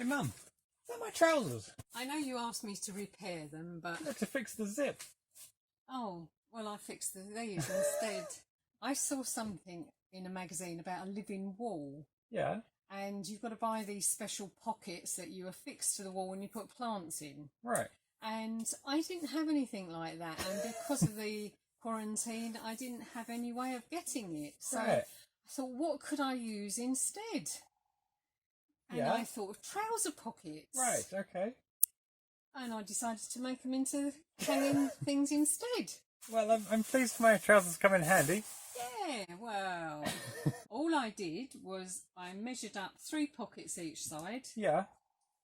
Hey Mum, is that my trousers? I know you asked me to repair them, but... Yeah, to fix the zip. Oh, well, I fixed these instead. I saw something in a magazine about a living wall. Yeah. And you've got to buy these special pockets that you affix to the wall when you put plants in. Right. And I didn't have anything like that. And because of the quarantine, I didn't have any way of getting it. So Right. I thought, what could I use instead? And Yeah. I thought of trouser pockets. Right, okay. And I decided to make them into hanging things instead. Well, I'm pleased my trousers come in handy. Yeah, well, all I did was I measured up 3 pockets each side, Yeah.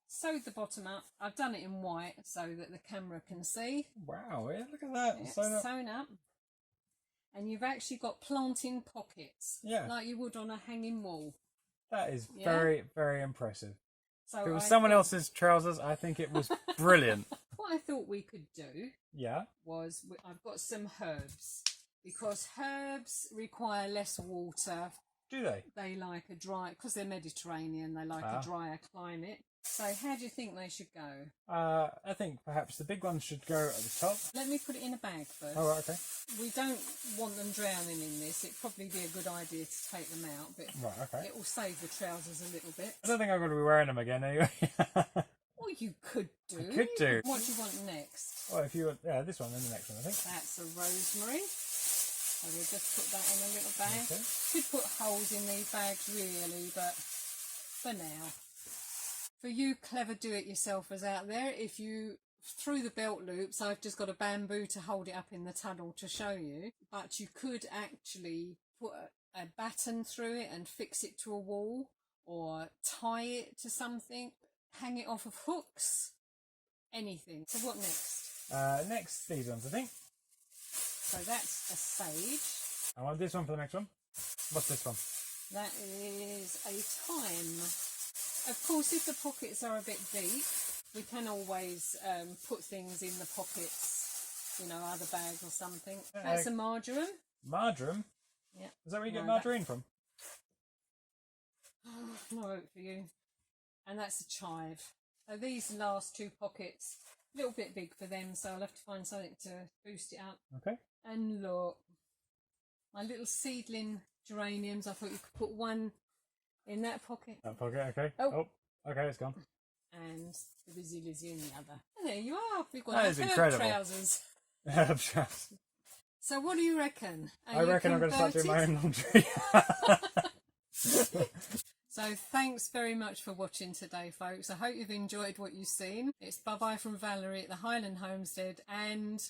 sewed the bottom up. I've done it in white so that the camera can see. Wow, yeah, look at that. Yeah, sewn up. And you've actually got planting pockets, Yeah. like you would on a hanging wall. That is Yeah. very, very impressive. So If it was I someone thought- else's trousers, I think it was brilliant. What I thought we could do Yeah. was I've got some herbs, because herbs require less water. Do they? They like a dry, because they're Mediterranean, they like Ah. a drier climate. So how do you think they should go? I think perhaps the big ones should go at the top. Let me put it in a bag first. Oh, right, okay. We don't want them drowning in this. It'd probably be a good idea to take them out, but Right, okay. it will save the trousers a little bit. I don't think I'm going to be wearing them again anyway. Well, you could do. I could do. What do you want next? Well, if you want, yeah, this one and the next one, I think. That's a rosemary. So we'll just put that in a little bag. Okay. Could put holes in these bags really, but for now. For you clever do-it-yourselfers out there, if you, through the belt loops, I've just got a bamboo to hold it up in the tunnel to show you, but you could actually put a batten through it and fix it to a wall, or tie it to something, hang it off of hooks, anything. So what next? Next, these ones, I think. So that's a sage. I want this one for the next one. What's this one? That is a thyme. Of course, if the pockets are a bit deep, we can always put things in the pockets, you know, other bags or something. That's a marjoram. Marjoram? Yeah. Is that where you get No, margarine from? No vote for you. And that's a chive. So these last 2 pockets, a little bit big for them, so I'll have to find something to boost it up. Okay. And look, my little seedling geraniums, I thought you could put one in that pocket. That pocket, okay. Oh. Okay, it's gone. And the busy Lizzie in the other. And there you are. We've got That our is herb incredible. trousers. Herb trousers. So what do you reckon? Are I you reckon I'm going to start doing my converted? own laundry. So thanks very much for watching today, folks. I hope you've enjoyed what you've seen. It's bye-bye from Valerie at the Highland Homestead, and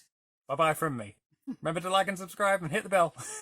Bye-bye from me. Remember to like and subscribe and hit the bell.